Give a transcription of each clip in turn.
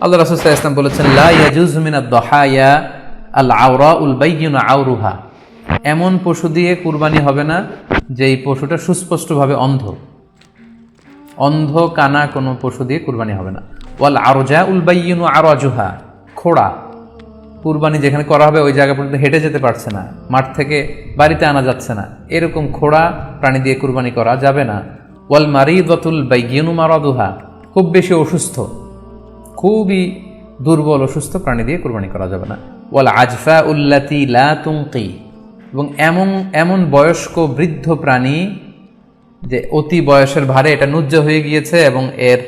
আল্লাহ রাসূল সাল্লাল্লাহু আলাইহি ওয়াসাল্লাম বলেছেন, লা ইয়াজুজু মিনাদ দহায়া আল আওরাউল বাইয়িনু আওরুহা, এমন পশু দিয়ে কুরবানি হবে না যেই পশুটা সুস্পষ্টভাবে অন্ধ কানা কোনো পশু দিয়ে কুরবানি হবে না। ওয়াল আরজাউল বাইয়িনু আরাজুহা, খোড়া, কুরবানি যেখানে করা হবে ওই জায়গা পর্যন্ত হেঁটে যেতে পারছে না, মাঠ থেকে বাড়িতে আনা যাচ্ছে না, এরকম খোড়া প্রাণী দিয়ে কুরবানি করা যাবে না। ওয়াল মারিদাতুল বাইয়িনু মারাদুহা, খুব বেশি অসুস্থ, খুবই দুর্বল অসুস্থ প্রাণী দিয়ে কুরবানি করা যাবে না। ওয়াল আজফা উল্লাতি লা তুনকি, এবং এমন বয়স্ক বৃদ্ধ প্রাণী যে অতি বয়সের ভারে এটা নুজ্জ হয়ে গিয়েছে এবং এর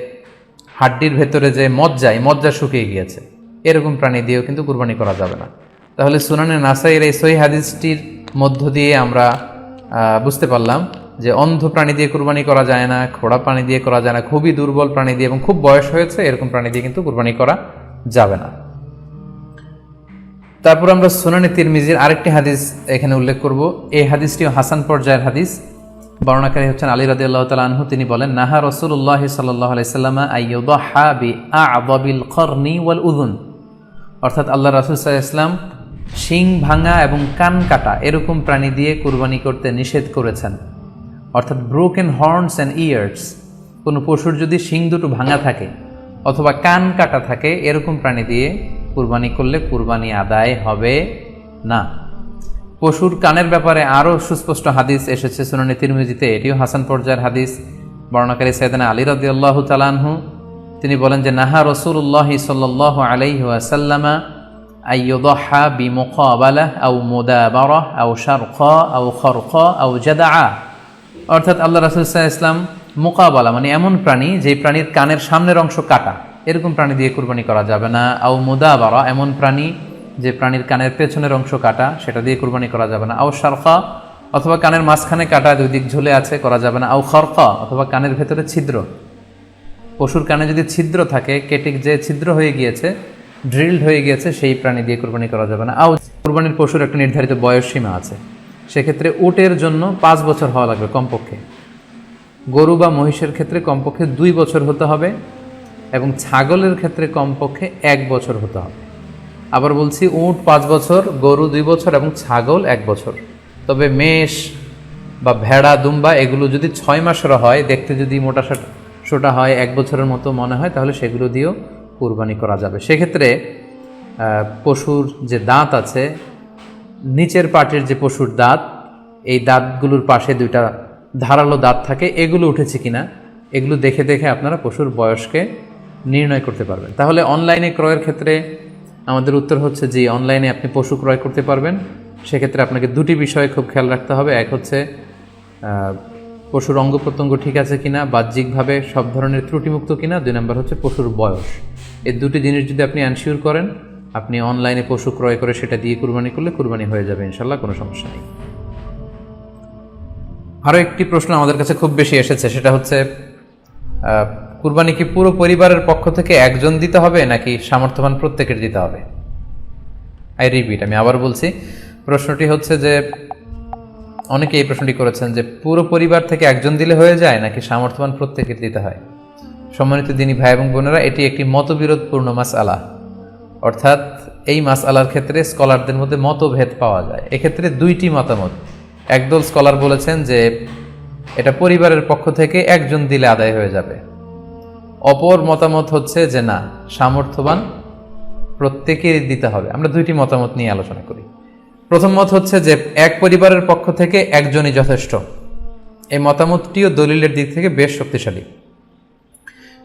হাড্ডির ভেতরে যে মজ্জা শুকিয়ে গিয়েছে, এরকম প্রাণী দিয়েও কিন্তু কুরবানি করা যাবে না। তাহলে সুনানে নাসাইয়ের এই সহিহ হাদিসটির মধ্য দিয়ে আমরা বুঝতে পারলাম যে অন্ধ প্রাণী দিয়ে কুরবানি করা যায় না, খোড়া প্রাণী দিয়ে করা যায় না, খুবই দুর্বল প্রাণী দিয়ে এবং খুব বয়স হয়েছে এরকম প্রাণী দিয়ে কিন্তু কুরবানি করা যাবে না। তারপর আমরা সুনানে তিরমিজির আরেকটি হাদিস এখানে উল্লেখ করব। এই হাদিসটিও হাসান পর্যায়ের হাদিস। বর্ণনাকারী হচ্ছেন আলী রাদিয়াল্লাহু তাআলা আনহু। তিনি বলেন, নাহা রাসূলুল্লাহ সাল্লাল্লাহু আলাইহি ওয়াসাল্লাম আইয়ুদহা বিআ'যাবিল করনি ওয়াল উযুন, অর্থাৎ আল্লাহ রাসূল সাল্লাল্লাহু আলাইহি ওয়াসাল্লাম শিং ভাঙা এবং কান কাটা এরকম প্রাণী দিয়ে কুরবানি করতে নিষেধ করেছেন। অর্থাৎ ব্রোকেন হর্নস অ্যান্ড ইয়ার্স, কোনো পশুর যদি শিং দুটো ভাঙা থাকে অথবা কান কাটা থাকে এরকম প্রাণী দিয়ে কুরবানি করলে কুরবানি আদায় হবে না। পশুর কানের ব্যাপারে আরও সুস্পষ্ট হাদিস এসেছে সুনানে তিরমিজিতে, এটিও হাসান পর্যায়ের হাদিস। বর্ণনাকারী সাইয়েদনা আলী রাদিয়াল্লাহু তাআলা আনহু, তিনি বলেন যে নাহা রাসূলুল্লাহ সাল্লাল্লাহু আলাইহি ওয়াসাল্লাম আইয়ুদহা বিমুকাবালাহ আও মুদাবারাহ আও শারকা আও খরকা আও জাদআ, অর্থাৎ আল্লাহ রাসূল সাল্লাল্লাহু আলাইহি ওয়াসাল্লাম মুকাবালা মানে এমন প্রাণী যে প্রাণীর কানের সামনের অংশ কাটা, এরকম প্রাণী দিয়ে কুরবানি করা যাবে না। আও মুদাবারা, এমন প্রাণী যে প্রাণীর কানের পেছনের অংশ কাটা, সেটা দিয়ে কুরবানি করা যাবে না। আও শারকা, অথবা কানের মাঝখানে কাটা, দুই দিক ঝুলে আছে, করা যাবে না। আও খরকা, অথবা কানের ভেতরে ছিদ্র, পশুর কানে যদি ছিদ্র থাকে, কেটে যে ছিদ্র হয়ে গিয়েছে, ড্রিলড হয়ে গিয়েছে, সেই প্রাণী দিয়ে কুরবানি করা যাবে না। আও কুরবানির পশুর একটা নির্ধারিত বয়স সীমা আছে, সেক্ষেত্রে উটের জন্য 5 বছর হওয়া লাগবে কমপক্ষে, গরু বা মহিষের ক্ষেত্রে কমপক্ষে 2 বছর হতে হবে এবং ছাগলের ক্ষেত্রে কমপক্ষে 1 বছর হতে হবে। আবার বলছি, উট 5 বছর, গরু 2 বছর এবং ছাগল 1 বছর। তবে মেষ বা ভেড়া, দুম্বা এগুলো যদি 6 মাসের হয়, দেখতে যদি মোটা সোটা হয়, 1 বছরের মতো মনে হয়, তাহলে সেগুলো দিয়েও কুরবানি করা যাবে। সেক্ষেত্রে পশুর যে দাঁত আছে, নিচের পাটের যে পশুর দাঁত, এই দাঁতগুলোর পাশে 2টা ধারালো দাঁত থাকে, এগুলো উঠেছে কিনা এগুলো দেখে দেখে আপনারা পশুর বয়সকে নির্ণয় করতে পারবেন। তাহলে অনলাইনে ক্রয়ের ক্ষেত্রে আমাদের উত্তর হচ্ছে যে অনলাইনে আপনি পশু ক্রয় করতে পারবেন। সেক্ষেত্রে আপনাকে 2টি বিষয়ে খুব খেয়াল রাখতে হবে। এক হচ্ছে পশুর অঙ্গ প্রত্যঙ্গ ঠিক আছে কিনা, বাহ্যিকভাবে সব ধরনের ত্রুটিমুক্ত কিনা। 2 নম্বর হচ্ছে পশুর বয়স। এই 2টি জিনিস যদি আপনি এনশিওর করেন, আপনি অনলাইনে পশু ক্রয় করে সেটা দিয়ে কুরবানি করলে কুরবানি হয়ে যাবে ইনশাল্লাহ, কোনো সমস্যা নেই। আরও একটি প্রশ্ন আমাদের কাছে খুব বেশি এসেছে, সেটা হচ্ছে কুরবানি কি পুরো পরিবারের পক্ষ থেকে একজন দিতে হবে নাকি সামর্থ্যবান প্রত্যেকের দিতে হবে? আমি আবার বলছি, প্রশ্নটি হচ্ছে যে অনেকে এই প্রশ্নটি করেছেন যে পুরো পরিবার থেকে একজন দিলে হয়ে যায় নাকি সামর্থ্যবান প্রত্যেকের দিতে হয়। সম্মানিত দিনী ভাই এবং বোনেরা, এটি একটি মতবিরোধপূর্ণ মাসআলা, অর্থাৎ এই মাসআলার ক্ষেত্রে স্কলারদের মধ্যে মতভেদ পাওয়া যায়। এক্ষেত্রে 2টি মতামত। একদল স্কলার বলেছেন যে এটা পরিবারের পক্ষ থেকে একজন দিলে আদায় হয়ে যাবে। অপর মতামত হচ্ছে যে না, সামর্থ্যবান প্রত্যেকেরই দিতে হবে। আমরা 2টি মতামত নিয়ে আলোচনা করি। প্রথম মত হচ্ছে যে এক পরিবারের পক্ষ থেকে একজনই যথেষ্ট। এই মতামতটিও দলিলের দিক থেকে বেশ শক্তিশালী।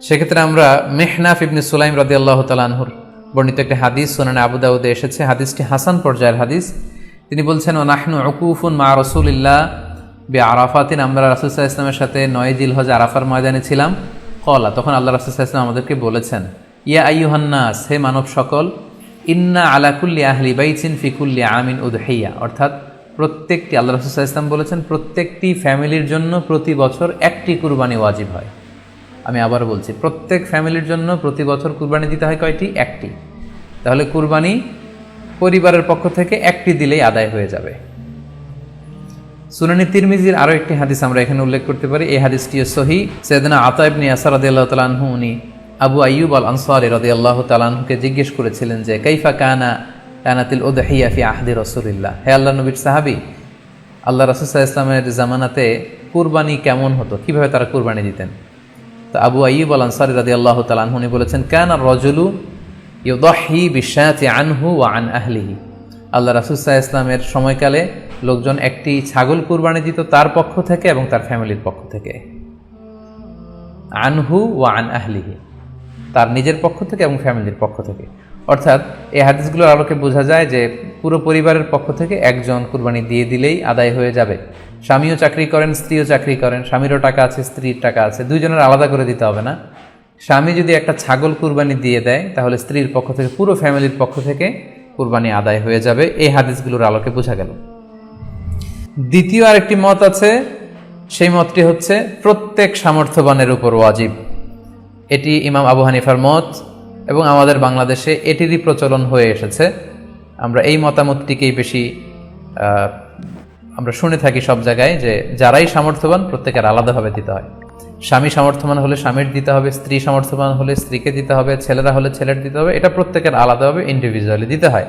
সেক্ষেত্রে আমরা মেহনাফ ইবনে সুলাইম রাদিয়াল্লাহু তাআলা আনহুর বর্ণিত একটি হাদিস সুনানে আবু দাউদে এসেছে, হাদিসটি হাসান পর্যায়ের হাদিস। তিনি বলছেন, ও নাহনু উকুফুন মা রাসূলিল্লাহ বিআরাফাতিন, আমরা রাসূল সাল্লাল্লাহু আলাইহি ওয়াসাল্লামের সাথে 9 জিলহজ আরাফার ময়দানে ছিলাম। কলা, তখন আল্লাহ রাসূল সাল্লাল্লাহু আলাইহি ওয়াসাল্লাম আমাদেরকে বলেছেন, ইয়া আইয়ুহান নাস, হে মানব সকল, ইন্না আলা কুল্লি আহলি বাইতিন ফি কুল্লি আমিন উদহিয়া, অর্থাৎ প্রত্যেকটি, আল্লাহ রাসূল সাল্লাল্লাহু আলাইহি ওয়াসাল্লাম বলেছেন, প্রত্যেকটি ফ্যামিলির জন্য প্রতি বছর একটি কুরবানি ওয়াজিব হয়। আমি আবার বলছি, প্রত্যেক ফ্যামিলির জন্য প্রতি বছর কুরবানি দিতে হয় কয়টি? একটি। তাহলে কুরবানি পরিবারের পক্ষ থেকে একটি দিলেই আদায় হয়ে যাবে। সুনানি তিরমিজির আরও একটি হাদিস আমরা এখানে উল্লেখ করতে পারি। এই হাদিসটিও সহিহ। সাইয়েদনা আতা ইবনে ইয়াসার রাদিয়াল্লাহু তাআলা আনহু উনি আবু আইয়ুব আল আনসারী রাদিয়াল্লাহু তাআলা আনহুকে জিজ্ঞেস করেছিলেন যে কাইফা কানাতিল উদহিয়া ফি আহদি রাসূলিল্লাহ, হে আল্লাহর নবীর সাহাবী, আল্লাহ রাসূল সাল্লাল্লাহু আলাইহি ওয়াসাল্লামের জামানাতে কুরবানি কেমন হতো, কিভাবে তারা কুরবানি দিতেন? তো আবু আইয়ুব আল আনসারী রাদিয়াল্লাহু তাআলা আনহু বলেছেন, কানা রাজুলু ইউদহি বিশাতি আনহু ওয়া আন আহলিহি। আল্লাহ রাসূল সাল্লাল্লাহু আলাইহি ওয়াসাল্লামের সময়কালে লোকজন একটি ছাগল কুরবানি দিত তার পক্ষ থেকে এবং তার ফ্যামিলির পক্ষ থেকে। আনহু ওয়া আন আহলিহি, তার নিজের পক্ষ থেকে এবং ফ্যামিলির পক্ষ থেকে। অর্থাৎ এই হাদিসগুলোর আলোকে বোঝা যায় যে পুরো পরিবারের পক্ষ থেকে একজন কুরবানি দিয়ে দিলেই আদায় হয়ে যাবে। স্বামীও চাকরি করেন, স্ত্রীও চাকরি করেন, স্বামীরও টাকা আছে, স্ত্রীর টাকা আছে, দুইজনের আলাদা করে দিতে হবে না। স্বামী যদি একটা ছাগল কুরবানি দিয়ে দেয় তাহলে স্ত্রীর পক্ষ থেকে, পুরো ফ্যামিলির পক্ষ থেকে কুরবানি আদায় হয়ে যাবে। এই হাদিসগুলোর আলোকে বোঝা গেল। দ্বিতীয় আরেকটি মত আছে, সেই মতটি হচ্ছে প্রত্যেক সামর্থ্যবানের উপর ওয়াজিব। এটি ইমাম আবু হানিফার মত এবং আমাদের বাংলাদেশে এটিরই প্রচলন হয়ে এসেছে। আমরা এই মতামতটিকেই বেশি আমরা শুনে থাকি সব জায়গায়, যে যারাই সামর্থ্যবান প্রত্যেকের আলাদাভাবে দিতে হয়। স্বামী সামর্থ্যবান হলে স্বামীর দিতে হবে, স্ত্রী সামর্থ্যবান হলে স্ত্রীকে দিতে হবে, ছেলেরা হলে ছেলের দিতে হবে। এটা প্রত্যেকের আলাদাভাবে ইন্ডিভিজুয়ালি দিতে হয়।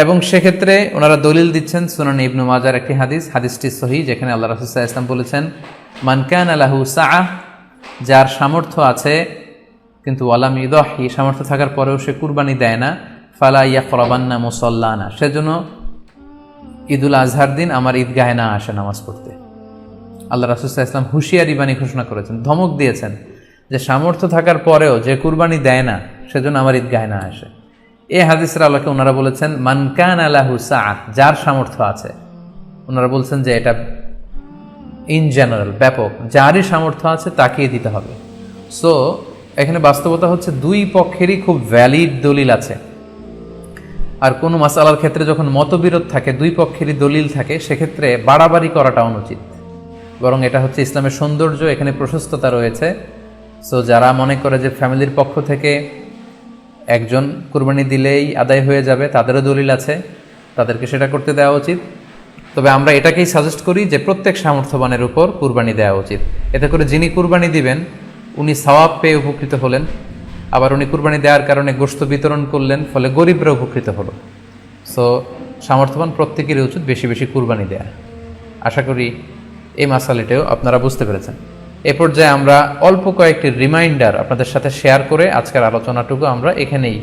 এবং সেক্ষেত্রে ওনারা দলিল দিচ্ছেন সুনান ইবনু মাজার একটি হাদিস, হাদিসটি সহিহ, যেখানে আল্লাহ রাসূল সাল্লাল্লাহু আলাইহি ওয়াসাল্লাম বলেছেন, মান কানা লাহু সাআহ, যার সামর্থ্য আছে কিন্তু ওয়ালাম ইউদহি, সামর্থ্য থাকার পরেও সে কুরবানি দেয় না, ফালা ইয়াকরাবান্না মুসাল্লানা, সেজন্য ঈদুল আজহার দিন আমার ঈদগাহে না আসে নামাজ পড়তে। আল্লাহ রাসূল সাল্লাল্লাহু আলাইহি ওয়াসাল্লাম হুঁশিয়ারি বাণী ঘোষণা করেছেন, ধমক দিয়েছেন যে সামর্থ্য থাকার পরেও যে কুরবানি দেয় না সেজন্য আমার ঈদগাহে না আসে। এই হাদিসের আলোকে ওনারা বলেছেন মান কানা লাহু সাআহ, যার সামর্থ্য আছে। ওনারা বলছেন যে এটা ইন জেনারেল, ব্যাপক, যারই সামর্থ্য আছে তাকেই দিতে হবে। সো এখানে বাস্তবতা হচ্ছে দুই পক্ষেরই খুব ভ্যালিড দলিল আছে। আর কোনো মাসালার ক্ষেত্রে যখন মতবিরোধ থাকে, দুই পক্ষেরই দলিল থাকে, সেক্ষেত্রে বাড়াবাড়ি করাটা অনুচিত। বরং এটা হচ্ছে ইসলামের সৌন্দর্য, এখানে প্রশস্ততা রয়েছে। সো যারা মনে করে যে ফ্যামিলির পক্ষ থেকে একজন কুরবানি দিলেই আদায় হয়ে যাবে, তাদেরও দলিল আছে, তাদেরকে সেটা করতে দেওয়া উচিত। তবে আমরা এটাকেই সাজেস্ট করি যে প্রত্যেক সামর্থ্যবানের উপর কুরবানি দেওয়া উচিত। এতে করে যিনি কুরবানি দিবেন উনি সওয়াব পেয়ে উপকৃত হলেন, আবার উনি কুরবানি দেওয়ার কারণে গোশত বিতরণ করলেন, ফলে গরিবরা উপকৃত হলো। সো সামর্থ্যবান প্রত্যেকেরই উচিত বেশি বেশি কুরবানি দেয়া। আশা করি এই মাসালাটাও আপনারা বুঝতে পেরেছেন। এ পর্যায়ে আমরা অল্প কয়েকটি রিমাইন্ডার আপনাদের সাথে শেয়ার করে আজকের আলোচনাটুকু আমরা এখানেই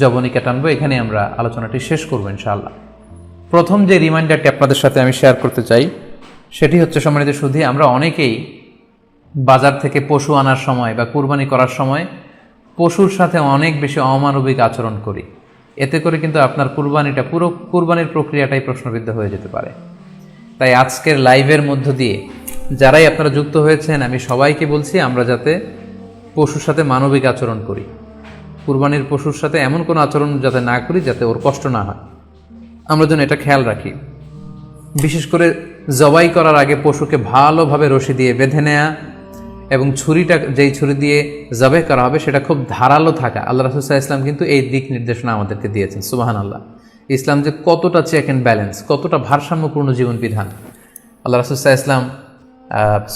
জবনিকা টানবো, এখানে আমরা আলোচনাটি শেষ করবো ইনশাআল্লাহ। প্রথম যে রিমাইন্ডারটি আপনাদের সাথে আমি শেয়ার করতে চাই সেটি হচ্ছে, সম্মানিত সুধী, আমরা অনেকেই বাজার থেকে পশু আনার সময় বা কুরবানি করার সময় পশুর সাথে অনেক বেশি অমানবিক আচরণ করি। এতে করে কিন্তু আপনার কুরবানিটা, পুরো কুরবানির প্রক্রিয়াটাই প্রশ্নবিদ্ধ হয়ে যেতে পারে। তাই আজকের লাইভের মধ্য দিয়ে যারাই আপনারা যুক্ত হয়েছেন, আমি সবাইকে বলছি আমরা যাতে পশুর সাথে মানবিক আচরণ করি, কুরবানির পশুর সাথে এমন কোনো আচরণ যাতে না করি যাতে ওর কষ্ট না হয়, আমরা যেন এটা খেয়াল রাখি। বিশেষ করে জবাই করার আগে পশুকে ভালোভাবে রশি দিয়ে বেঁধে নেয়া এবং ছুরিটা, যেই ছুরি দিয়ে জবাই করা হবে সেটা খুব ধারালো থাকা। আল্লাহ রাসূল সাল্লাল্লাহু আলাইহি ওয়াসাল্লাম কিন্তু এই দিক নির্দেশনা আমাদেরকে দিয়েছেন। সুবহানাল্লাহ, ইসলাম যে কতটা চেক অ্যান্ড ব্যালেন্স, কতটা ভারসাম্যপূর্ণ জীবন বিধান। আল্লাহ রাসূল সাল্লাল্লাহু আলাইহি ওয়াসাল্লাম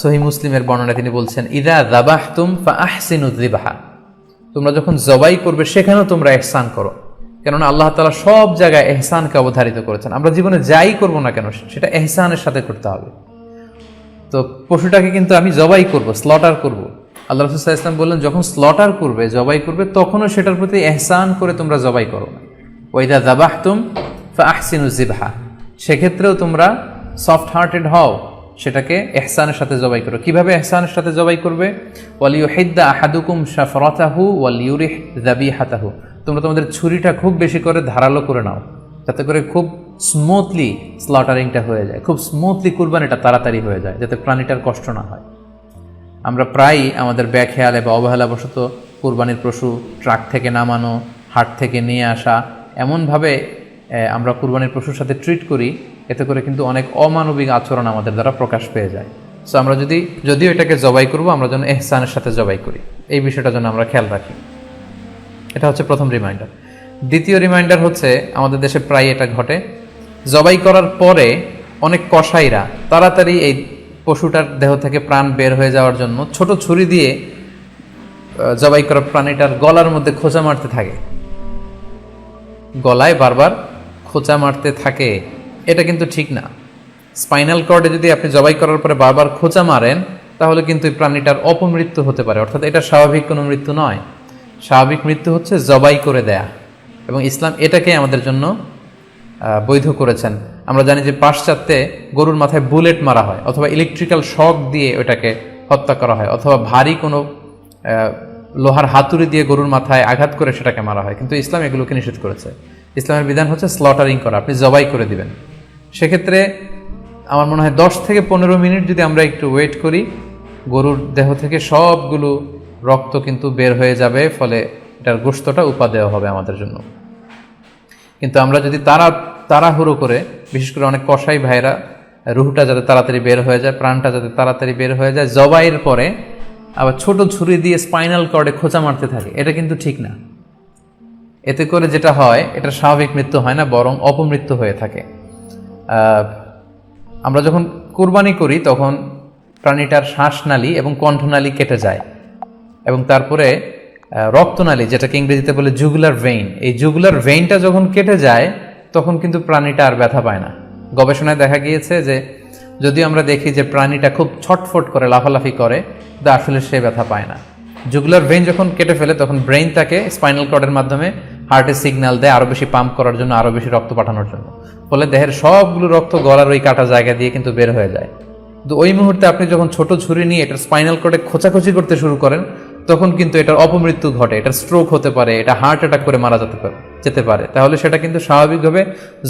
সহিহ মুসলিমের বর্ণনা তিনি বলছেন, ইযা যাবাহতুম ফাআহসিনু যিবহা, তোমরা যখন জবাই করবে সেখানেও তোমরা ইহসান করো। কেননা আল্লাহ তাআলা সব জায়গায় ইহসানকে অবধারিত করেছেন। আমরা জীবনে যাই করব না কেন সেটা ইহসানের সাথে করতে হবে। তো পশুটাকে কিন্তু আমি জবাই করব, স্লটার করব, আল্লাহ রাসূল সাল্লাল্লাহু আলাইহি ওয়াসাল্লাম বললেন যখন স্লটার করবে, জবাই করবে, তখনও সেটার প্রতি ইহসান করে তোমরা জবাই করো। ওয়া ইযা যাবাহতুম ফাআহসিনু যিবহা, সেক্ষেত্রেও তোমরা সফট হার্টেড হও, সেটাকে ইহসানের সাথে জবাই করো। কিভাবে ইহসানের সাথে জবাই করবে? ওয়ালিয়ুহিদ্দা আহাদুকুম শাফরাতাহু ওয়ালিয়ুরিহ যাবিহাতাহু, তোমরা তোমাদের ছুরিটা খুব বেশি করে ধারালো করে নাও, যাতে করে খুব স্মুথলি স্লটারিংটা হয়ে যায়, খুব স্মুথলি কুরবানিটা তাড়াতাড়ি হয়ে যায়, যাতে প্রাণীটার কষ্ট না হয়। আমরা প্রায়ই আমাদের বেখেয়ালে বা অবহেলাবশত কুরবানির পশু ট্রাক থেকে নামানো, হাট থেকে নিয়ে আসা, এমনভাবে আমরা কুরবানির পশুর সাথে ট্রিট করি, এতে করে কিন্তু অনেক অমানবিক আচরণ আমাদের দ্বারা প্রকাশ পেয়ে যায়। সো আমরা যদিও এটাকে জবাই করব, আমরা যেন ইহসানের সাথে জবাই করি, এই বিষয়টা যেন আমরা খেয়াল রাখি। এটা হচ্ছে প্রথম রিমাইন্ডার। দ্বিতীয় রিমাইন্ডার হচ্ছে, আমাদের দেশে প্রায় এটা ঘটে, জবাই করার পরে অনেক কসাইরা তাড়াতাড়ি এই পশুটার দেহ থেকে প্রাণ বের হয়ে যাওয়ার জন্য ছোট ছুরি দিয়ে জবাই করা প্রাণীটার গলার মধ্যে খোঁচা মারতে থাকে, গলায় বারবার খোঁচা মারতে থাকে, এটা কিন্তু ঠিক না। স্পাইনাল কর্ডে যদি আপনি জবাই করার পরে বারবার খোঁচা মারেন তাহলে কিন্তু এই প্রাণীটার অপমৃত্যু হতে পারে, অর্থাৎ এটা স্বাভাবিক কোনো মৃত্যু নয়। স্বাভাবিক মৃত্যু হচ্ছে জবাই করে দেয়া, এবং ইসলাম এটাকে আমাদের জন্য বৈধ করেছেন। আমরা জানি যে পাশ্চাত্যে গরুর মাথায় বুলেট মারা হয়, অথবা ইলেকট্রিক্যাল শক দিয়ে ওটাকে হত্যা করা হয়, অথবা ভারী কোনো লোহার হাতুড়ি দিয়ে গরুর মাথায় আঘাত করে সেটাকে মারা হয়, কিন্তু ইসলাম এগুলোকে নিষেধ করেছে। ইসলামের বিধান হচ্ছে স্লটারিং করা, আপনি জবাই করে দিবেন। সেক্ষেত্রে আমার মনে হয় 10 থেকে 15 মিনিট যদি আমরা একটু ওয়েট করি, গরুর দেহ থেকে সবগুলো রক্ত কিন্তু বের হয়ে যাবে, ফলে এটার গোশতটা উপাদেয় হবে আমাদের জন্য। কিন্তু আমরা যদি তাড়াহুড়ো করে, বিশেষ করে অনেক কসাই ভাইরা রুহটা যাতে তাড়াতাড়ি বের হয়ে যায়, প্রাণটা যাতে তাড়াতাড়ি বের হয়ে যায়, জবাইয়ের পরে আবার ছোট ছুরি দিয়ে স্পাইনাল কর্ডে খোঁচা মারতে থাকে, এটা কিন্তু ঠিক না। এতে করে যেটা হয়, এটা স্বাভাবিক মৃত্যু হয় না, বরং অপমৃত্যু হয়ে থাকে। আমরা যখন কুরবানি করি তখন প্রাণীটার শ্বাসনালী এবং কণ্ঠনালী কেটে যায়, এবং তারপরে রক্তনালী, যেটাকে ইংরেজিতে বলে জুগুলার ভেইন, এই জুগুলার ভেইনটা যখন কেটে যায় তখন কিন্তু প্রাণীটা আর ব্যথা পায় না। গবেষণায় দেখা গিয়েছে যে যদি আমরা দেখি যে প্রাণীটা খুব ছটফট করে, লাফালাফি করে, কিন্তু আসলে সে ব্যথা পায় না। জুগুলার ভেইন যখন কেটে ফেলে তখন ব্রেইন তাকে স্পাইনাল কর্ডের মাধ্যমে হার্টে সিগন্যাল দেয় আরও বেশি পাম্প করার জন্য, আরও বেশি রক্ত পাঠানোর জন্য, ফলে দেহের সবগুলো রক্ত গলার ওই কাটা জায়গা দিয়ে কিন্তু বের হয়ে যায়। কিন্তু ওই মুহূর্তে আপনি যখন ছোট ছুরি নিয়ে এটার স্পাইনাল কর্ডে খোঁচাখুচি করতে শুরু করেন তখন কিন্তু এটার অপমৃত্যু ঘটে, এটার স্ট্রোক হতে পারে, এটা হার্ট অ্যাটাক করে মারা যেতে পারে। তাহলে সেটা কিন্তু স্বাভাবিকভাবে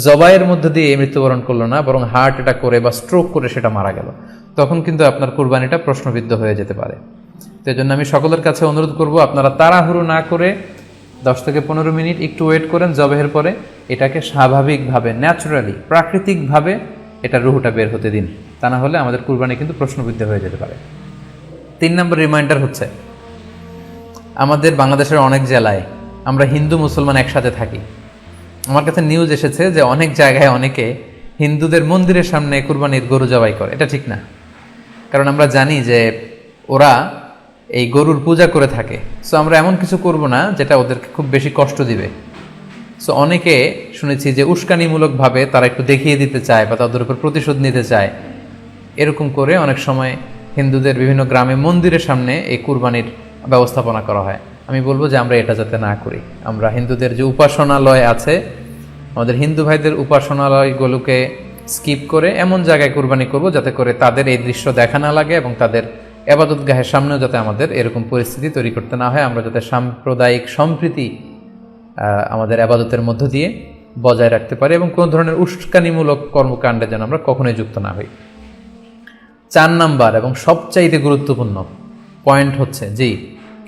জবাইয়ের মধ্যে দিয়ে মৃত্যুবরণ করলো না, বরং হার্ট অ্যাটাক করে বা স্ট্রোক করে সেটা মারা গেল। তখন কিন্তু আপনার কুরবানিটা প্রশ্নবিদ্ধ হয়ে যেতে পারে। তো এই জন্য আমি সকলের কাছে অনুরোধ করব, আপনারা তাড়াহুড়ো না করে 10 থেকে 15 মিনিট একটু ওয়েট করেন জবাইয়ের পরে, এটাকে স্বাভাবিকভাবে, ন্যাচারালি, প্রাকৃতিকভাবে এটা রুহটা বের হতে দিন, তা না হলে আমাদের কুরবানি কিন্তু প্রশ্নবিদ্ধ হয়ে যেতে পারে। 3 নম্বর রিমাইন্ডার হচ্ছে, আমাদের বাংলাদেশের অনেক জেলায় আমরা হিন্দু মুসলমান একসাথে থাকি। আমার কাছে নিউজ এসেছে যে অনেক জায়গায় অনেকে হিন্দুদের মন্দিরের সামনে কুরবানির গরু জবাই করে। এটা ঠিক না, কারণ আমরা জানি যে ওরা এই গরুর পূজা করে থাকে। সো আমরা এমন কিছু করব না যেটা ওদেরকে খুব বেশি কষ্ট দিবে। সো অনেকে শুনেছি যে উস্কানিমূলকভাবে তারা একটু দেখিয়ে দিতে চায় বা তাদের উপর প্রতিশোধ নিতে চায়, এরকম করে অনেক সময় হিন্দুদের বিভিন্ন গ্রামে মন্দিরের সামনে এই কুরবানির ব্যবস্থাপনা করা হয়। আমি বলবো যে আমরা এটা যাতে না করি। আমরা হিন্দুদের যে উপাসনালয় আছে, আমাদের হিন্দু ভাইদের উপাসনালয়গুলোকে স্কিপ করে এমন জায়গায় কুরবানি করব যাতে করে তাদের এই দৃশ্য দেখা না লাগে, এবং তাদের এবাদতগাহের সামনেও যাতে আমাদের এরকম পরিস্থিতি তৈরি করতে না হয়। আমরা যাতে সাম্প্রদায়িক সম্প্রীতি আমাদের আবাদতের মধ্য দিয়ে বজায় রাখতে পারি, এবং কোনো ধরনের উস্কানিমূলক কর্মকাণ্ডে যেন আমরা কখনোই যুক্ত না হই। 4 নাম্বার এবং সবচাইতে গুরুত্বপূর্ণ পয়েন্ট হচ্ছে, জি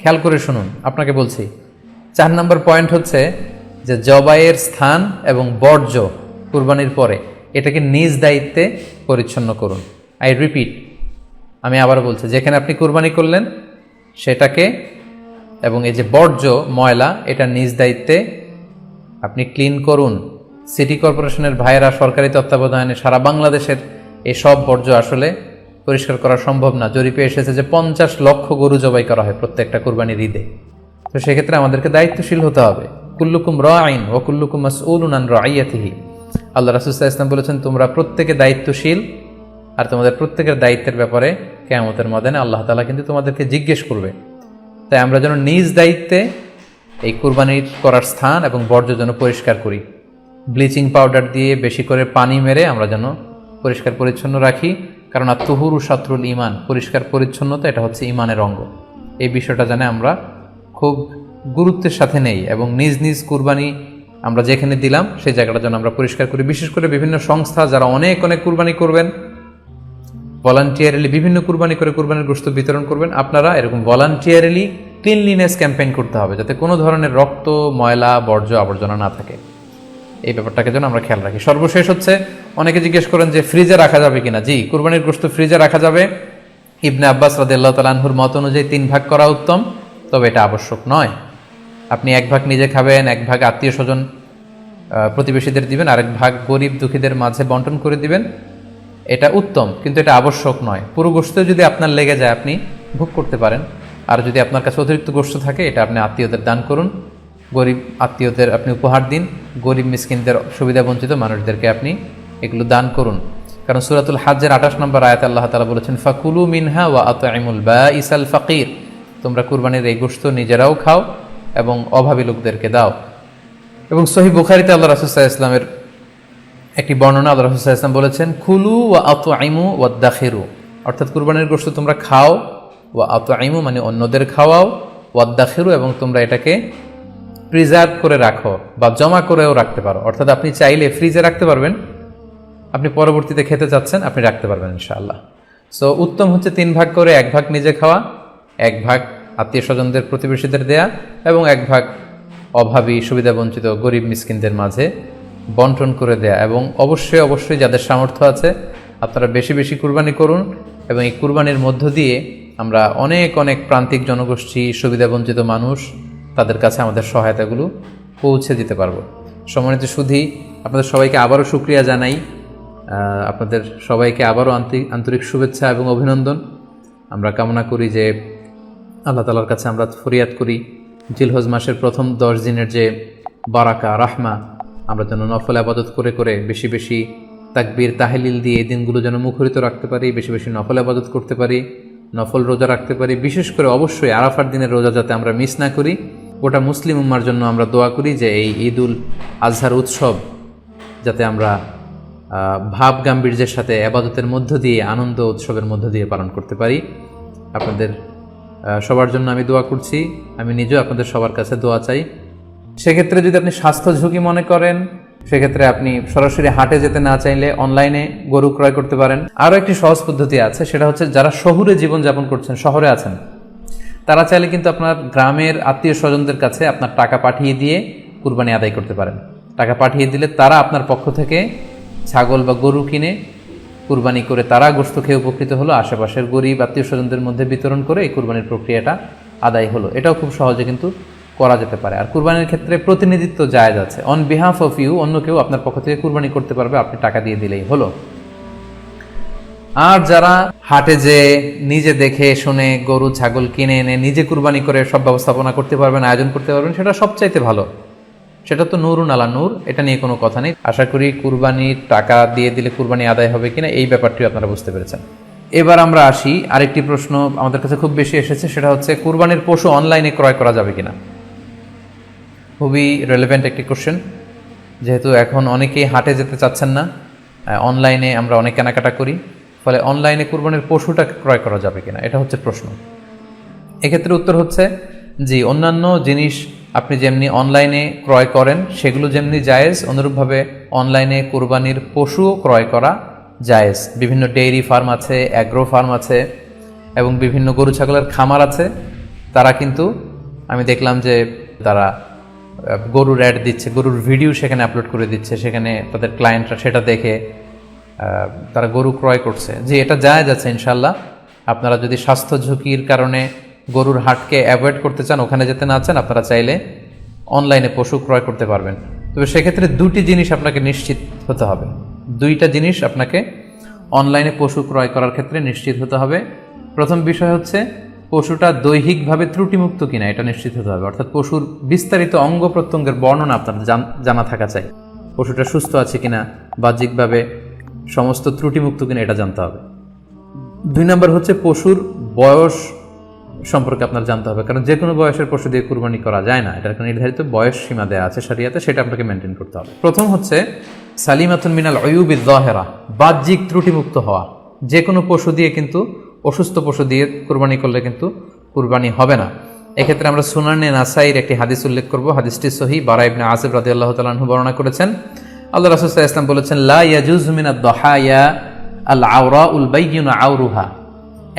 খেয়াল করে শুনুন, আপনাকে বলছি, 4 নাম্বার পয়েন্ট হচ্ছে যে জবাইয়ের স্থান এবং বর্জ্য কুরবানির পরে এটাকে নিজ দায়িত্বে পরিচ্ছন্ন করুন। আই রিপিট, আমি আবার বলছি, যেখানে আপনি কুরবানি করলেন সেটাকে এবং এই যে বর্জ্য ময়লা, এটা নিজ দায়িত্বে আপনি ক্লিন করুন। সিটি কর্পোরেশনের ভাইয়েরা সরকারি তত্ত্বাবধানে সারা বাংলাদেশের এই সব বর্জ্য আসলে পরিষ্কার করা সম্ভব না। জরিপে এসেছে যে 50 লক্ষ গরু জবাই করা হয় প্রত্যেকটা কুরবানির ঈদে। তো সেক্ষেত্রে আমাদেরকে দায়িত্বশীল হতে হবে। কুল্লুকুম রাঈন ওয়া কুল্লুকুম মাসউলুন আন রাইয়াতিহি। আল্লাহ রাসূল সাল্লাল্লাহু আলাইহি ওয়াসাল্লাম বলেছেন, তোমরা প্রত্যেকে দায়িত্বশীল, আর তোমাদের প্রত্যেকের দায়িত্বের ব্যাপারে কিয়ামতের ময়দানে আল্লাহ তাআলা কিন্তু তোমাদেরকে জিজ্ঞেস করবে। তাই আমরা যেন নিজ দায়িত্বে এই কুরবানির করার স্থান এবং বর্জ্য যেন পরিষ্কার করি। ব্লিচিং পাউডার দিয়ে বেশি করে পানি মেরে আমরা যেন পরিষ্কার পরিচ্ছন্ন রাখি, কারণ আত-তুহুরু শাতরুল ঈমান, পরিষ্কার পরিচ্ছন্নতা এটা হচ্ছে ঈমানের অঙ্গ। এই বিষয়টা জানে আমরা খুব গুরুত্বের সাথে নেই, এবং নিজ নিজ কুরবানি আমরা যেখানে দিলাম সেই জায়গাটা যেন আমরা পরিষ্কার করি। বিশেষ করে বিভিন্ন সংস্থা যারা অনেক অনেক কুরবানি করবেন, ভলান্টিয়ারলি বিভিন্ন কুরবানি করে কুরবানির গোশত বিতরণ করবেন, আপনারা এরকম ভলান্টিয়ারলি ক্লিনলিনেস ক্যাম্পেইন করতে হবে, যাতে কোনো ধরনের রক্ত, ময়লা, বর্জ্য, আবর্জনা না থাকে। এই ব্যাপারটাকে যেন আমরা খেয়াল রাখি। সর্বশেষ হচ্ছে, অনেকে জিজ্ঞেস করেন যে ফ্রিজে রাখা যাবে কিনা। জি, কুরবানির গোশত ফ্রিজে রাখা যাবে। ইবনে আব্বাস রাদিয়াল্লাহু তাআলা আনহুর মত অনুযায়ী 3 ভাগ করা উত্তম, তবে এটা আবশ্যক নয়। আপনি 1 ভাগ নিজে খাবেন, 1 ভাগ আত্মীয় স্বজন প্রতিবেশীদের দিবেন, আরেক ভাগ গরিব দুঃখীদের মাঝে বন্টন করে দিবেন, এটা উত্তম, কিন্তু এটা আবশ্যক নয়। পুরো গোশত যদি আপনার লেগে যায় আপনি ভোগ করতে পারেন, আর যদি আপনার কাছে অতিরিক্ত গোশত থাকে এটা আপনি আত্মীয়দের দান করুন, গরিব আত্মীয়দের আপনি উপহার দিন, গরিব মিসকিনদের সুবিধা বঞ্চিত মানুষদেরকে আপনি এগুলো দান করুন। কারণ সূরাতুল হাজ্জের 28 নম্বর আয়াতে আল্লাহ তাআলা বলেছেন ফাকুলু মিনহা ওয়া আত'ইমুল বাঈসাল ফাকির, তোমরা কুরবানির এই গোশত নিজেরাও খাও এবং অভাবী লোকদেরকে দাও। এবং সহিহ বুখারীতে আল্লাহ রাসূল সাল্লাল্লাহু আলাইহি ওয়াসাল্লামের একটি বর্ণনা, আল্লাহ রাসূল সাল্লাল্লাহু আলাইহি ওয়াসাল্লাম বলেছেন কুলু ওয়া আত'ইমু ওয়াদ্দাখিরু, অর্থাৎ কুরবানির গোশত তোমরা খাও, ওয়া আত'ইমু মানে অন্যদের খাওয়াও, ওয়াদ্দাখিরু এবং তোমরা এটাকে প্রিজার্ভ করে রাখো বা জমা করেও রাখতে পারো। অর্থাৎ আপনি চাইলে ফ্রিজে রাখতে পারবেন, আপনি পরবর্তীতে খেতে চাচ্ছেন আপনি রাখতে পারবেন ইনশাআল্লাহ। সো উত্তম হচ্ছে 3 ভাগ করে 1 ভাগ নিজে খাওয়া, 1 ভাগ আত্মীয় স্বজনদের প্রতিবেশীদের দেয়া এবং 1 ভাগ অভাবী সুবিধাবঞ্চিত গরিব মিসকিনদের মাঝে বন্টন করে দেয়া। এবং অবশ্যই অবশ্যই যাদের সামর্থ্য আছে আপনারা বেশি বেশি কুরবানি করুন এবং এই কুরবানির মধ্য দিয়ে আমরা অনেক অনেক প্রান্তিক জনগোষ্ঠী, সুবিধাবঞ্চিত মানুষ, তাদের কাছে আমাদের সহায়তাগুলো পৌঁছে দিতে পারবো। সম্মানিত সুধী, আপনাদের সবাইকে আবারও শুকরিয়া জানাই, আপনাদের সবাইকে আবারও আন্তরিক শুভেচ্ছা এবং অভিনন্দন। আমরা কামনা করি যে আল্লাহ তাআলার কাছে আমরা ফরিয়াদ করি জিলহজ মাসের প্রথম 10 দিনের যে বারাকা রাহমা, আমরা যেন নফল ইবাদত করে করে বেশি বেশি তাকবীর তাহলিল দিয়ে এই দিনগুলো যেন মুখরিত রাখতে পারি, বেশি বেশি নফল ইবাদত করতে পারি, নফল রোজা রাখতে পারি। বিশেষ করে অবশ্যই আরাফার দিনের রোজা যাতে আমরা মিস না করি। গোটা মুসলিম উম্মার জন্য আমরা দোয়া করি যে এই ঈদুল আজহার উৎসব যাতে আমরা ভাব গাম্ভীর্যের সাথে ইবাদতের মধ্য দিয়ে, আনন্দ উৎসবের মধ্য দিয়ে পালন করতে পারি। আপনাদের সবার জন্য আমি দোয়া করছি, আমি নিজেও আপনাদের সবার কাছে দোয়া চাই। সেক্ষেত্রে যদি আপনি স্বাস্থ্য ঝুঁকি মনে করেন, সেক্ষেত্রে আপনি সরাসরি হাটে যেতে না চাইলে অনলাইনে গরু ক্রয় করতে পারেন। আরও একটি সহজ পদ্ধতি আছে, সেটা হচ্ছে যারা শহুরে জীবনযাপন করছেন, শহরে আছেন, তারা চাইলে কিন্তু আপনার গ্রামের আত্মীয় স্বজনদের কাছে আপনার টাকা পাঠিয়ে দিয়ে কুরবানি আদায় করতে পারেন। টাকা পাঠিয়ে দিলে তারা আপনার পক্ষ থেকে ছাগল বা গরু কিনে কুরবানি করে তারা গোশত খেয়ে উপকৃত হলো, আশেপাশের গরিব আত্মীয় স্বজনদের মধ্যে বিতরণ করে এই কুরবানির প্রক্রিয়াটা আদায় হলো। এটাও খুব সহজে কিন্তু করা যেতে পারে। আর কুরবানির ক্ষেত্রে প্রতিনিধিত্ব জায়েজ আছে, অন বিহাফ অফ ইউ, অন্য কেউ আপনার পক্ষ থেকে কুরবানি করতে পারবে, আপনি টাকা দিয়ে দিলেই হলো। আর যারা হাটে যে নিজে দেখে শুনে গরু ছাগল কিনে এনে নিজে কুরবানি করে সব ব্যবস্থাপনা করতে পারবেন, আয়োজন করতে পারবেন, সেটা সবচাইতে ভালো। সেটা তো নূরুন আলা নূর, এটা নিয়ে কোনো কথা নেই। আশা করি কুরবানির টাকা দিয়ে দিলে কুরবানি আদায় হবে কিনা এই ব্যাপারটিও আপনারা বুঝতে পেরেছেন। এবার আমরা আসি, আরেকটি প্রশ্ন আমাদের কাছে খুব বেশি এসেছে, সেটা হচ্ছে কুরবানির পশু অনলাইনে ক্রয় করা যাবে কিনা। খুবই রেলেভেন্ট একটি কোশ্চেন, যেহেতু এখন অনেকেই হাটে যেতে চাচ্ছেন না, অনলাইনে আমরা অনেক কেনাকাটা করি, ফলে অনলাইনে কুরবানির পশুটা ক্রয় করা যাবে কিনা, এটা হচ্ছে প্রশ্ন। এক্ষেত্রে উত্তর হচ্ছে জি, অন্যান্য জিনিস আপনি যেমনি অনলাইনে ক্রয় করেন সেগুলো যেমনি জায়েজ, অনুরূপভাবে অনলাইনে কুরবানির পশুও ক্রয় করা জায়েজ। বিভিন্ন ডেইরি ফার্ম আছে, অ্যাগ্রো ফার্ম আছে এবং বিভিন্ন গরু ছাগলের খামার আছে, তারা কিন্তু আমি দেখলাম যে তারা গরুর অ্যাড দিচ্ছে, গরুর ভিডিও সেখানে আপলোড করে দিচ্ছে, সেখানে তাদের ক্লায়েন্টরা সেটা দেখে তারা গরু ক্রয় করছে। যে এটা জায়েজ আছে ইনশাল্লাহ। আপনারা যদি স্বাস্থ্য ঝুঁকির কারণে গরুর হাটকে অ্যাভয়েড করতে চান, ওখানে যেতে না চান, আপনারা চাইলে অনলাইনে পশু ক্রয় করতে পারবেন। তবে সেক্ষেত্রে 2টি জিনিস আপনাকে নিশ্চিত হতে হবে, 2টা জিনিস আপনাকে অনলাইনে পশু ক্রয় করার ক্ষেত্রে নিশ্চিত হতে হবে। প্রথম বিষয় হচ্ছে পশুটা দৈহিকভাবে ত্রুটিমুক্ত কিনা, এটা নিশ্চিত হতে হবে। অর্থাৎ পশুর বিস্তারিত অঙ্গ প্রত্যঙ্গের বর্ণনা আপনার জানা থাকা চাই। পশুটা সুস্থ আছে কিনা, বাহ্যিকভাবে সমস্ত ত্রুটিমুক্ত কিনা, এটা জানতে হবে। 2 নম্বর হচ্ছে পশুর বয়স সম্পর্কে আপনার জানতে হবে, কারণ যে কোনো বয়সের পশু দিয়ে কুরবানি করা যায় না, এটার একটা নির্ধারিত বয়স সীমা দেওয়া আছে শরিয়াতে, সেটা আপনাকে মেনটেন করতে হবে। প্রথম হচ্ছে সালিমাতুন মিনাল উয়ুবিজ যাহিরা, বাহ্যিক ত্রুটিমুক্ত হওয়া। যে কোনো পশু দিয়ে কিন্তু, অসুস্থ পশু দিয়ে কুরবানি করলে কিন্তু কুরবানি হবে না। এক্ষেত্রে আমরা সুনানে নাসাইর একটি হাদিস উল্লেখ করব, হাদিসটি সহিহ, বারা ইবনে আযিব রাদিয়াল্লাহু তাআলা আনহু বর্ণনা করেছেন। আল্লাহ রাসূল সাল্লাল্লাহু আলাইহি ওয়াসাল্লাম বলেছেন, লা ইয়াজুজু মিনাদ দাহায়া আল আওরাউল বাইয়িনু আওরুহা,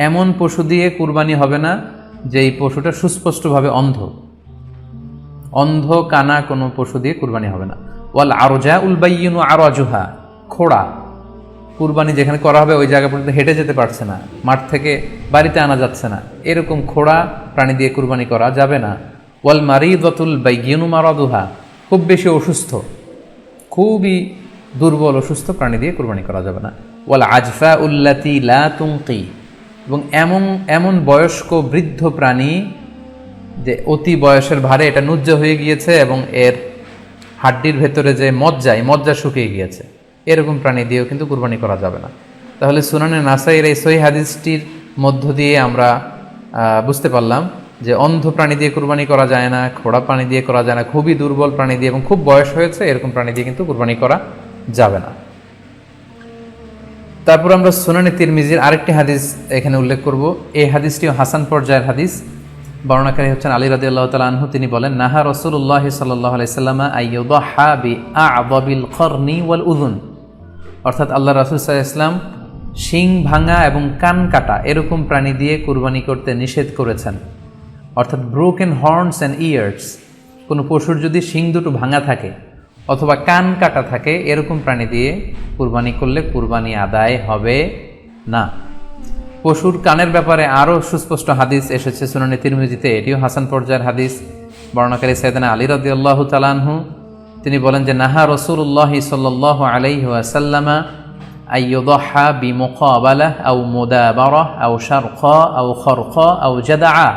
এমন পশু দিয়ে কুরবানি হবে না যে এই পশুটা সুস্পষ্টভাবে অন্ধ কানা কোনো পশু দিয়ে কুরবানি হবে না। ওয়াল আরজাউল বাইয়িনু আরাজুহা, খোড়া, কুরবানি যেখানে করা হবে ওই জায়গা পর্যন্ত হেঁটে যেতে পারছে না, মাঠ থেকে বাড়িতে আনা যাচ্ছে না, এরকম খোড়া প্রাণী দিয়ে কুরবানি করা যাবে না। ওয়াল মারিদাতুল বাইয়িনু মারাদুহা, খুব বেশি অসুস্থ, খুবই দুর্বল অসুস্থ প্রাণী দিয়ে কুরবানি করা যাবে না। ওয়াল আজফা উল্লাতি লা তুনকি, এবং এমন এমন বয়স্ক বৃদ্ধ প্রাণী যে অতি বয়সের ভারে এটা নুজ্জ হয়ে গিয়েছে এবং এর হাড্ডির ভেতরে যে মজ্জা শুকিয়ে গিয়েছে, এরকম প্রাণী দিয়েও কিন্তু কুরবানি করা যাবে না। তাহলে সুনানে নাসাইয়ের এই সহিহ হাদিসটির মধ্য দিয়ে আমরা বুঝতে পারলাম যে অন্ধ প্রাণী দিয়ে কুরবানি করা যায় না, খোড়া প্রাণী দিয়ে করা যায় না, খুবই দুর্বল প্রাণী দিয়ে এবং খুব বয়স হয়েছে এরকম প্রাণী দিয়ে কিন্তু কুরবানি করা যাবে না। তারপর আমরা সুনানে তিরমিজির আরেকটি হাদিস এখানে উল্লেখ করব। এই হাদিসটিও হাসান পর্যায়ের হাদিস। বর্ণনাকারী হচ্ছেন আলী রাদিয়াল্লাহু তাআলা আনহু। তিনি বলেন, নাহা রাসূলুল্লাহ সাল্লাল্লাহু আলাইহি সাল্লাম আইয়ুদহা বিআ'যাবিল করনি ওয়াল উযুন, অর্থাৎ আল্লাহ রাসূল সাল্লাল্লাহু আলাইহি ওয়াসাল্লাম শিং ভাঙা এবং কান কাটা এরকম প্রাণী দিয়ে কুরবানি করতে নিষেধ করেছেন। অর্থাৎ ব্রোকেন হর্নস অ্যান্ড ইয়ার্স, কোনো পশুর যদি শিং দুটো ভাঙা থাকে অথবা কান কাটা থাকে এরকম প্রাণী দিয়ে কুরবানি করলে কুরবানি আদায় হবে না। পশুর কানের ব্যাপারে আরও সুস্পষ্ট হাদিস এসেছে সুনানে তিরমিজিতে, এটিও হাসান পর্যায়ের হাদিস। বর্ণনাকারী সাইয়েদনা আলী রাদিয়াল্লাহু তাআলা আনহু, তিনি বলেন যে নাহা রাসূলুল্লাহ সাল্লাল্লাহু আলাইহি ওয়াসাল্লাম আইয়ুদহা বিমুকাবালাহ আও মুদাবারাহ আও শারকা আও খরকা আও জাদআ,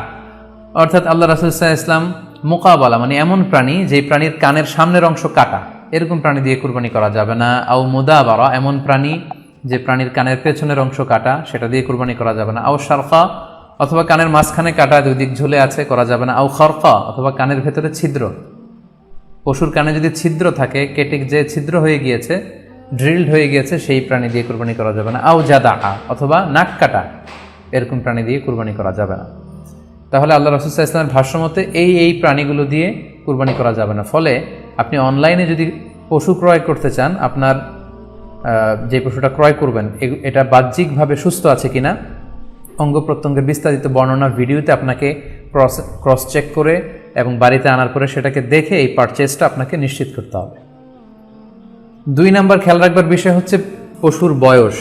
অর্থাৎ আল্লাহ রাসূল সাল্লাল্লাহু আলাইহি ওয়াসাল্লাম মুকাবালা মানে এমন প্রাণী যে প্রাণীর কানের সামনের অংশ কাটা, এরকম প্রাণী দিয়ে কুরবানি করা যাবে না। আও মুদাবারা, এমন প্রাণী যে প্রাণীর কানের পেছনের অংশ কাটা, সেটা দিয়ে কুরবানি করা যাবে না। আও শারকা, অথবা কানের মাঝখানে কাটা, দুই দিক ঝুলে আছে, করা যাবে না। আও খরকা, অথবা কানের ভেতরে ছিদ্র, পশুর কানে যদি ছিদ্র থাকে, কেটে যে ছিদ্র হয়ে গিয়েছে, ড্রিলড হয়ে গিয়েছে, সেই প্রাণী দিয়ে কুরবানি করা যাবে না। আও জাদা, অথবা নাক কাটা, এরকম প্রাণী দিয়ে কুরবানি করা যাবে না। তাহলে আল্লাহ রাসূল সাল্লাল্লাহু আলাইহি ওয়াসাল্লামের ভাষ্যমতে এই প্রাণীগুলো দিয়ে কুরবানি করা যাবে না। ফলে আপনি অনলাইনে যদি পশু ক্রয় করতে চান, আপনার যে পশুটা ক্রয় করবেন এটা বাহ্যিকভাবে সুস্থ আছে কিনা, অঙ্গ প্রত্যঙ্গের বিস্তারিত বর্ণনা ভিডিওতে আপনাকে ক্রস চেক করে এবং বাড়িতে আনার পরে সেটাকে দেখে এই পারচেজটা আপনাকে নিশ্চিত করতে হবে। 2 নাম্বার খেয়াল রাখবার বিষয় হচ্ছে পশুর বয়স।